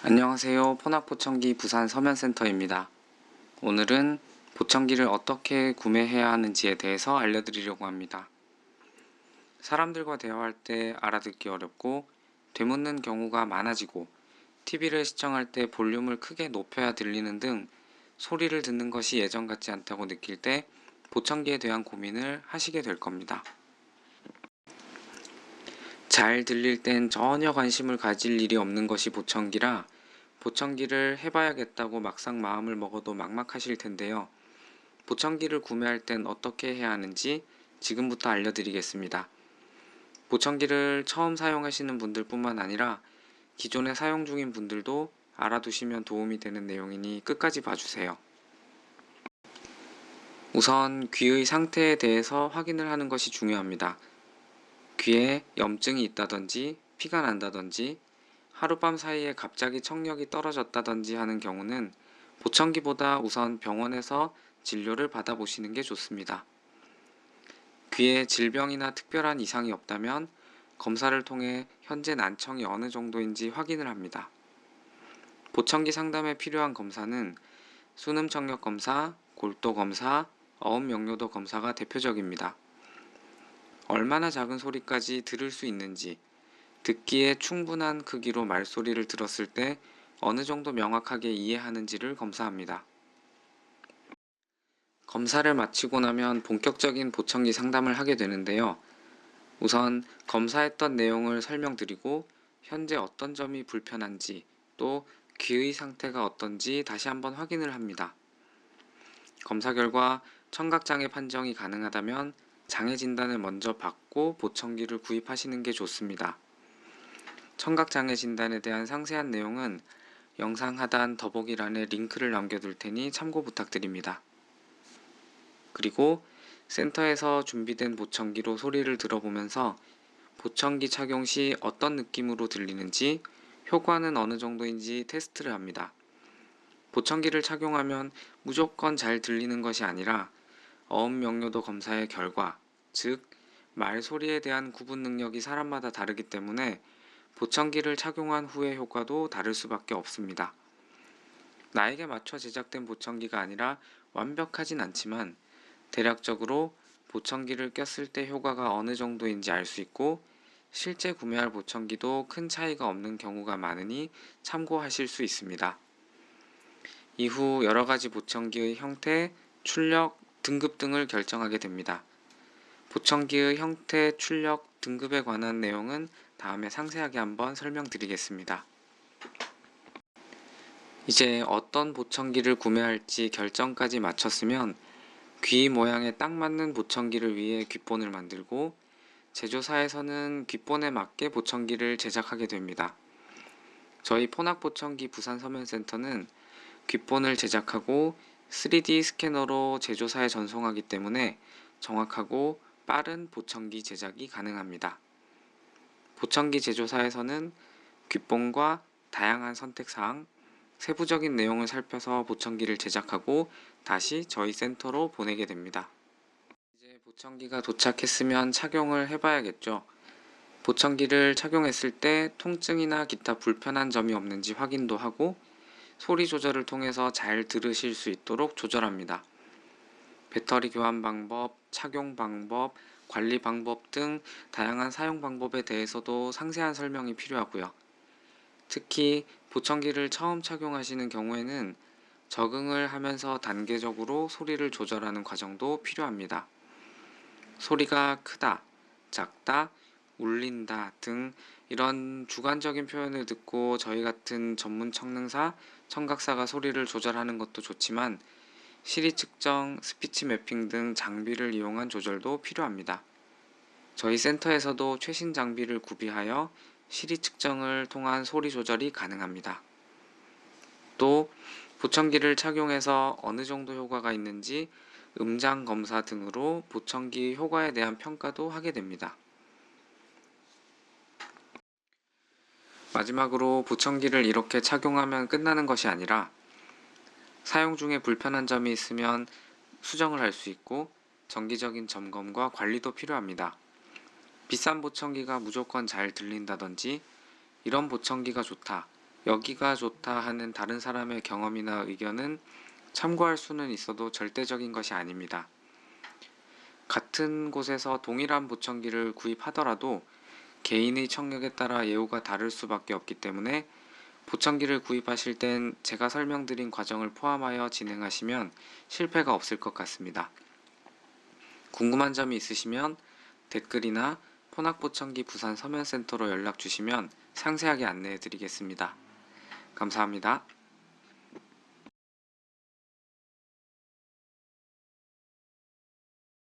안녕하세요. 포낙보청기 부산 서면센터입니다. 오늘은 보청기를 어떻게 구매해야 하는지에 대해서 알려드리려고 합니다. 사람들과 대화할 때 알아듣기 어렵고 되묻는 경우가 많아지고 TV를 시청할 때 볼륨을 크게 높여야 들리는 등 소리를 듣는 것이 예전 같지 않다고 느낄 때 보청기에 대한 고민을 하시게 될 겁니다. 잘 들릴 땐 전혀 관심을 가질 일이 없는 것이 보청기라 보청기를 해봐야겠다고 막상 마음을 먹어도 막막하실 텐데요. 보청기를 구매할 땐 어떻게 해야 하는지 지금부터 알려드리겠습니다. 보청기를 처음 사용하시는 분들 뿐만 아니라 기존에 사용 중인 분들도 알아두시면 도움이 되는 내용이니 끝까지 봐주세요. 우선 귀의 상태에 대해서 확인을 하는 것이 중요합니다. 귀에 염증이 있다든지 피가 난다든지 하룻밤 사이에 갑자기 청력이 떨어졌다든지 하는 경우는 보청기보다 우선 병원에서 진료를 받아보시는 게 좋습니다. 귀에 질병이나 특별한 이상이 없다면 검사를 통해 현재 난청이 어느 정도인지 확인을 합니다. 보청기 상담에 필요한 검사는 수능 청력 검사, 골도 검사, 어음 명료도 검사가 대표적입니다. 얼마나 작은 소리까지 들을 수 있는지, 듣기에 충분한 크기로 말소리를 들었을 때 어느 정도 명확하게 이해하는지를 검사합니다. 검사를 마치고 나면 본격적인 보청기 상담을 하게 되는데요. 우선 검사했던 내용을 설명드리고 현재 어떤 점이 불편한지 또 귀의 상태가 어떤지 다시 한번 확인을 합니다. 검사 결과 청각장애 판정이 가능하다면 장애 진단을 먼저 받고 보청기를 구입하시는 게 좋습니다. 청각장애 진단에 대한 상세한 내용은 영상 하단 더보기란에 링크를 남겨둘 테니 참고 부탁드립니다. 그리고 센터에서 준비된 보청기로 소리를 들어보면서 보청기 착용 시 어떤 느낌으로 들리는지, 효과는 어느 정도인지 테스트를 합니다. 보청기를 착용하면 무조건 잘 들리는 것이 아니라 어음 명료도 검사의 결과, 즉 말소리에 대한 구분 능력이 사람마다 다르기 때문에 보청기를 착용한 후의 효과도 다를 수밖에 없습니다. 나에게 맞춰 제작된 보청기가 아니라 완벽하진 않지만 대략적으로 보청기를 꼈을 때 효과가 어느 정도인지 알 수 있고 실제 구매할 보청기도 큰 차이가 없는 경우가 많으니 참고하실 수 있습니다. 이후 여러가지 보청기의 형태, 출력, 등급 등을 결정하게 됩니다. 보청기의 형태, 출력, 등급에 관한 내용은 다음에 상세하게 한번 설명드리겠습니다. 이제 어떤 보청기를 구매할지 결정까지 마쳤으면 귀 모양에 딱 맞는 보청기를 위해 귓본을 만들고 제조사에서는 귓본에 맞게 보청기를 제작하게 됩니다. 저희 포낙보청기 부산 서면센터는 귓본을 제작하고 3D 스캐너로 제조사에 전송하기 때문에 정확하고 빠른 보청기 제작이 가능합니다. 보청기 제조사에서는 귓본과 다양한 선택사항, 세부적인 내용을 살펴서 보청기를 제작하고 다시 저희 센터로 보내게 됩니다. 이제 보청기가 도착했으면 착용을 해봐야겠죠. 보청기를 착용했을 때 통증이나 기타 불편한 점이 없는지 확인도 하고 소리 조절을 통해서 잘 들으실 수 있도록 조절합니다. 배터리 교환 방법, 착용 방법, 관리 방법 등 다양한 사용 방법에 대해서도 상세한 설명이 필요하고요. 특히 보청기를 처음 착용하시는 경우에는 적응을 하면서 단계적으로 소리를 조절하는 과정도 필요합니다. 소리가 크다, 작다, 울린다 등 이런 주관적인 표현을 듣고 저희 같은 전문 청능사, 청각사가 소리를 조절하는 것도 좋지만 시리 측정, 스피치 매핑 등 장비를 이용한 조절도 필요합니다. 저희 센터에서도 최신 장비를 구비하여 시리 측정을 통한 소리 조절이 가능합니다. 또 보청기를 착용해서 어느 정도 효과가 있는지 음장 검사 등으로 보청기 효과에 대한 평가도 하게 됩니다. 마지막으로 보청기를 이렇게 착용하면 끝나는 것이 아니라 사용 중에 불편한 점이 있으면 수정을 할 수 있고 정기적인 점검과 관리도 필요합니다. 비싼 보청기가 무조건 잘 들린다든지 이런 보청기가 좋다, 여기가 좋다 하는 다른 사람의 경험이나 의견은 참고할 수는 있어도 절대적인 것이 아닙니다. 같은 곳에서 동일한 보청기를 구입하더라도 개인의 청력에 따라 예우가 다를 수밖에 없기 때문에 보청기를 구입하실 땐 제가 설명드린 과정을 포함하여 진행하시면 실패가 없을 것 같습니다. 궁금한 점이 있으시면 댓글이나 포낙보청기 부산 서면센터로 연락 주시면 상세하게 안내해 드리겠습니다. 감사합니다.